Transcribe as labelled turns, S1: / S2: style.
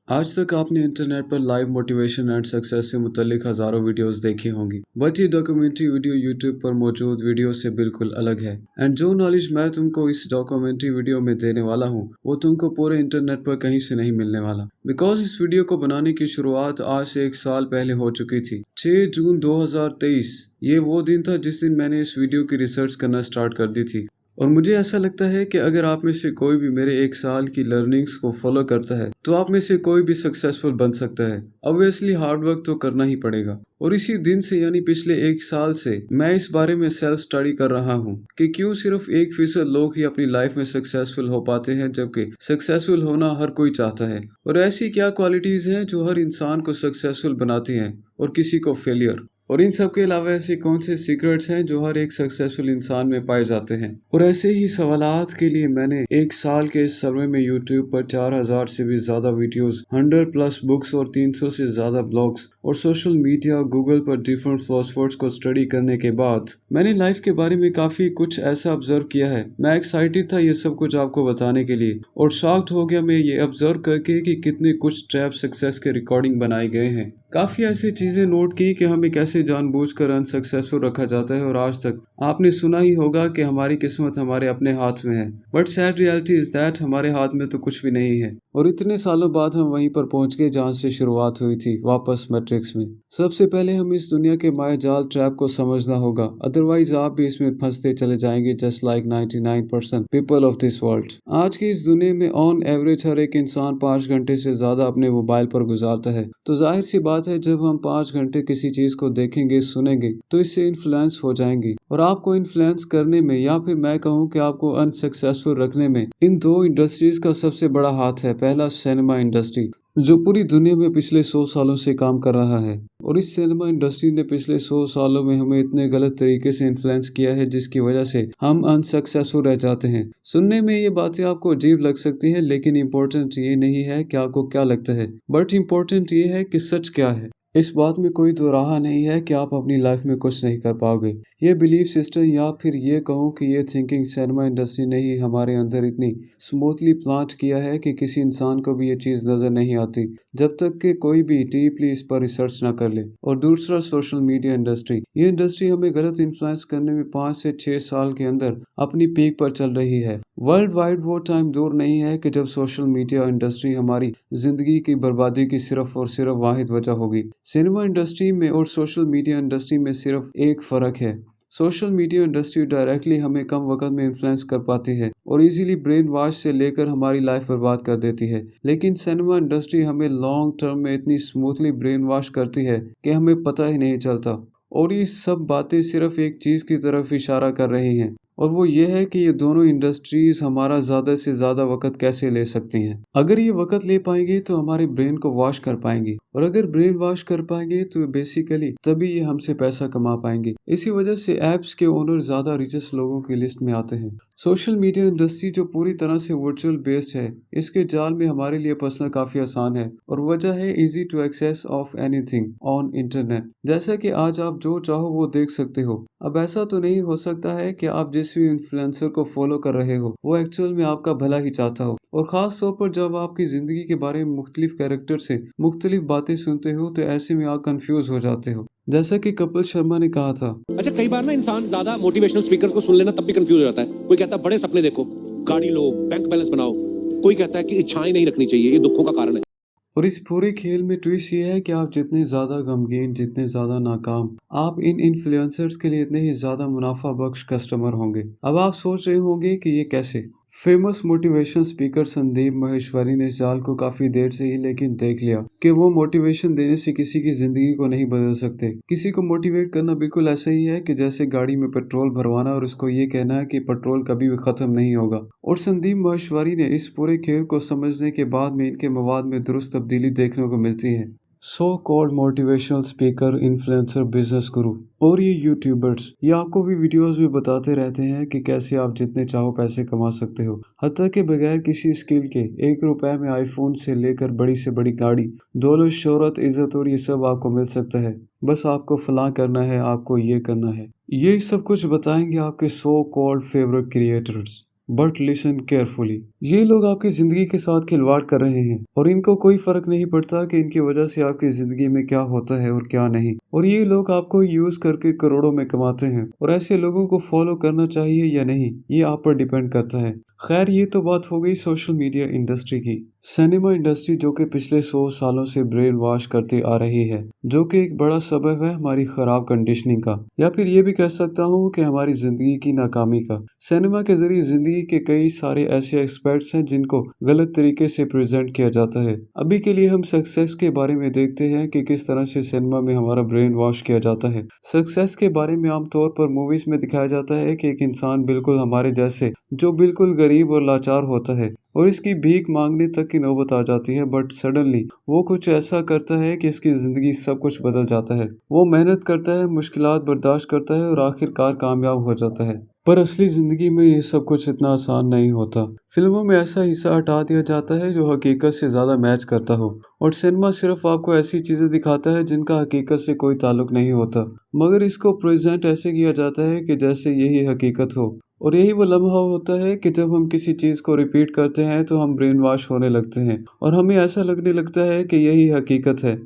S1: आज तक आपने इंटरनेट पर लाइव मोटिवेशन एंड सक्सेस से मुतल्लिक हजारों वीडियोस देखी होंगी, बट ये डॉक्यूमेंट्री वीडियो यूट्यूब पर मौजूद वीडियो से बिल्कुल अलग है। एंड जो नॉलेज मैं तुमको इस डॉक्यूमेंट्री वीडियो में देने वाला हूँ वो तुमको पूरे इंटरनेट पर कहीं से नहीं मिलने वाला। बिकॉज इस वीडियो को बनाने की शुरुआत आज से 1 साल पहले हो चुकी थी। 6 जून 2023 ये वो दिन था जिस दिन मैंने इस वीडियो की रिसर्च करना स्टार्ट कर दी थी। और मुझे ऐसा लगता है कि अगर आप में से कोई भी मेरे 1 साल की लर्निंग्स को फॉलो करता है तो आप में से कोई भी सक्सेसफुल बन सकता है। ऑब्वियसली हार्ड वर्क तो करना ही पड़ेगा। और इसी दिन से यानी पिछले 1 साल से मैं इस बारे में सेल्फ स्टडी कर रहा हूँ कि क्यों सिर्फ 1% लोग ही अपनी लाइफ में सक्सेसफुल हो पाते हैं, जबकि सक्सेसफुल होना हर कोई चाहता है। और ऐसी क्या क्वालिटीज हैं जो हर इंसान को सक्सेसफुल बनाती हैं और किसी को फेलियर। और इन सब के अलावा ऐसे कौन से सीक्रेट्स हैं जो हर एक सक्सेसफुल इंसान में पाए जाते हैं। और ऐसे ही सवालात के लिए मैंने 1 साल के इस सर्वे में यूट्यूब पर 4000 से भी ज्यादा वीडियोस, 100+ बुक्स और 300 से ज्यादा ब्लॉग्स और सोशल मीडिया, गूगल पर डिफरेंट फिलोसफर्स को स्टडी करने के बाद मैंने लाइफ के बारे में काफी कुछ ऐसा ऑब्जर्व किया है। मैं एक्साइटेड था ये सब कुछ आपको बताने के लिए और शॉक्ड हो गया मैं ये ऑब्जर्व करके कि कितने कुछ ट्रैप सक्सेस के रिकॉर्डिंग बनाए गए हैं। काफी ऐसी चीजें नोट की कि हमें कैसे जानबूझकर अनसक्सेसफुल रखा जाता है। और आज तक आपने सुना ही होगा कि हमारी किस्मत हमारे अपने हाथ में है, but sad reality is that हमारे हाथ में तो कुछ भी नहीं है। और इतने सालों बाद हम वहीं पर पहुंच गए जहां से शुरुआत हुई थी, वापस मैट्रिक्स में। सबसे पहले हम इस दुनिया के माया जाल ट्रैप को समझना होगा, अदरवाइज आप भी इसमें फंसते चले जाएंगे just like 99% people of this world. आज की इस दुनिया में ऑन एवरेज हर एक इंसान 5 घंटे से ज्यादा अपने मोबाइल पर गुजारता है। तो जाहिर सी बात है जब हम 5 घंटे किसी चीज को देखेंगे, सुनेंगे तो इससे इन्फ्लुएंस हो जाएंगे। और आपको इन्फ्लुएंस करने में या फिर मैं कहूँ कि आपको अनसक्सेसफुल रखने में इन दो इंडस्ट्रीज का सबसे बड़ा हाथ है। पहला सिनेमा इंडस्ट्री जो पूरी दुनिया में पिछले 100 सालों से काम कर रहा है। और इस सिनेमा इंडस्ट्री ने पिछले 100 सालों में हमें इतने गलत तरीके से इन्फ्लुएंस किया है जिसकी वजह से हम अनसक्सेसफुल रह जाते हैं। सुनने में ये बातें आपको अजीब लग सकती हैं, लेकिन इम्पोर्टेंट ये नहीं है कि आपको क्या लगता है, बट इम्पोर्टेंट ये है कि सच क्या है। इस बात में कोई दो राह नहीं है कि आप अपनी लाइफ में कुछ नहीं कर पाओगे। ये बिलीफ सिस्टम या फिर ये कहूँ कि ये थिंकिंग सिनेमा इंडस्ट्री ने ही हमारे अंदर इतनी स्मूथली प्लांट किया है कि किसी इंसान को भी ये चीज़ नज़र नहीं आती जब तक कि कोई भी डीपली इस पर रिसर्च ना कर ले। और दूसरा सोशल मीडिया इंडस्ट्री, ये इंडस्ट्री हमें गलत इन्फ्लुएंस करने में 5 से 6 साल के अंदर अपनी पीक पर चल रही है। वर्ल्ड वाइड वो टाइम दूर नहीं है कि जब सोशल मीडिया इंडस्ट्री हमारी जिंदगी की बर्बादी की सिर्फ और सिर्फ वाहिद वजह होगी। सिनेमा इंडस्ट्री में और सोशल मीडिया इंडस्ट्री में सिर्फ एक फ़र्क है, सोशल मीडिया इंडस्ट्री डायरेक्टली हमें कम वक्त में इन्फ्लुएंस कर पाती है और इजीली ब्रेन वॉश से लेकर हमारी लाइफ बर्बाद कर देती है। लेकिन सिनेमा इंडस्ट्री हमें लॉन्ग टर्म में इतनी स्मूथली ब्रेन वॉश करती है कि हमें पता ही नहीं चलता। और ये सब बातें सिर्फ एक चीज़ की तरफ इशारा कर रही हैं, और वो ये है कि ये दोनों इंडस्ट्रीज हमारा ज़्यादा से ज़्यादा वक्त कैसे ले सकती हैं। अगर ये वक्त ले पाएंगे तो हमारे ब्रेन को वॉश कर पाएंगे, और अगर ब्रेन वॉश कर पाएंगे तो बेसिकली तभी ये हमसे पैसा कमा पाएंगे। इसी वजह से ऐप्स के ओनर ज़्यादा रिचेस्ट लोगों की लिस्ट में आते हैं। सोशल मीडिया इंडस्ट्री जो पूरी तरह से वर्चुअल बेस्ड है, इसके जाल में हमारे लिए फंसना काफ़ी आसान है, और वजह है easy to access of anything on internet. जैसा कि आज आप जो चाहो वो देख सकते हो। अब ऐसा तो नहीं हो सकता है कि आप जिस भी इन्फ्लुएंसर को फॉलो कर रहे हो वो एक्चुअल में आपका भला ही चाहता हो। और खास तौर पर जब आपकी जिंदगी के बारे में मुख्तलिफ कैरेक्टर से मुख्तलिफ बातें सुनते हो तो ऐसे में आप कंफ्यूज हो जाते हो। जैसा कि कपिल शर्मा ने कहा था,
S2: अच्छा कई बार ना इंसान ज्यादा मोटिवेशनल स्पीकर को सुन लेना तब भी कंफ्यूज हो जाता है। कोई कहता है बड़े सपने देखो, गाड़ी लो, बैंक बैलेंस बनाओ। कोई कहता है कि इच्छाएं नहीं रखनी चाहिए, ये दुखों का कारण है।
S1: और इस पूरे खेल में ट्विस्ट ये है कि आप जितने ज़्यादा गमगीन, जितने ज़्यादा नाकाम, आप इन इन्फ्लुएंसर्स के लिए इतने ही ज़्यादा मुनाफा बख्श कस्टमर होंगे। अब आप सोच रहे होंगे कि ये कैसे। Famous motivation speaker Sandeep Maheshwari ने इस जाल को काफ़ी देर से ही लेकिन देख लिया कि वो मोटिवेशन देने से किसी की ज़िंदगी को नहीं बदल सकते। किसी को मोटिवेट करना बिल्कुल ऐसा ही है कि जैसे गाड़ी में पेट्रोल भरवाना और उसको ये कहना है कि पेट्रोल कभी भी ख़त्म नहीं होगा। और संदीप माहेश्वरी ने इस पूरे खेल को समझने के बाद में इनके मवाद में दुरुस्त तब्दीली देखने को मिलती है। So called motivational speaker, influencer, business गुरु और ये यूट्यूबर्स, ये आपको भी वीडियोस में बताते रहते हैं कि कैसे आप जितने चाहो पैसे कमा सकते हो, हत्ता के बगैर किसी स्किल के। 1 रुपए में आईफोन से लेकर बड़ी से बड़ी गाड़ी, दौलत, शोहरत, इज्जत और ये सब आपको मिल सकता है। बस आपको फलां करना है, आपको ये करना है। ये सब कुछ बताएंगे आपके so called favourite creators. But listen carefully. ये लोग आपकी जिंदगी के साथ खिलवाड़ कर रहे हैं और इनको कोई फर्क नहीं पड़ता कि इनकी वजह से आपकी जिंदगी में क्या होता है और क्या नहीं। और ये लोग आपको यूज करके करोड़ों में कमाते हैं और ऐसे लोगों को फॉलो करना चाहिए या नहीं, ये आप पर डिपेंड करता है। खैर, ये तो बात हो गई सोशल मीडिया इंडस्ट्री की। सिनेमा इंडस्ट्री जो कि पिछले 100 सालों से ब्रेन वॉश करती आ रही है, जो कि एक बड़ा सबब है हमारी खराब कंडीशनिंग का, या फिर ये भी कह सकता हूँ कि हमारी जिंदगी की नाकामी का। सिनेमा के जरिए जिंदगी के कई सारे ऐसे एस्पेक्ट्स हैं जिनको गलत तरीके से प्रेजेंट किया जाता है। अभी के लिए हम सक्सेस के बारे में देखते हैं कि किस तरह से सिनेमा में हमारा ब्रेन वॉश किया जाता है। सक्सेस के बारे में आमतौर पर मूवीज में दिखाया जाता है कि एक इंसान बिल्कुल हमारे जैसे जो बिल्कुल गरीब और लाचार होता है और इसकी भीख मांगने तक की नौबत आ जाती है, बट सडनली वो कुछ ऐसा करता है कि इसकी जिंदगी सब कुछ बदल जाता है। वो मेहनत करता है, मुश्किलात बर्दाश्त करता है और आखिरकार कामयाब हो जाता है। पर असली जिंदगी में ये सब कुछ इतना आसान नहीं होता। फिल्मों में ऐसा हिस्सा हटा दिया जाता है जो हकीकत से ज्यादा मैच करता हो और सिनेमा सिर्फ आपको ऐसी चीजें दिखाता है जिनका हकीकत से कोई ताल्लुक नहीं होता, मगर इसको प्रेजेंट ऐसे किया जाता है कि जैसे यही हकीकत हो। और यही वो लम्हा होता है कि जब हम किसी चीज को रिपीट करते हैं तो हम ब्रेन वॉश होने लगते हैं और हमें ऐसा लगने लगता है कि यही हकीकत है।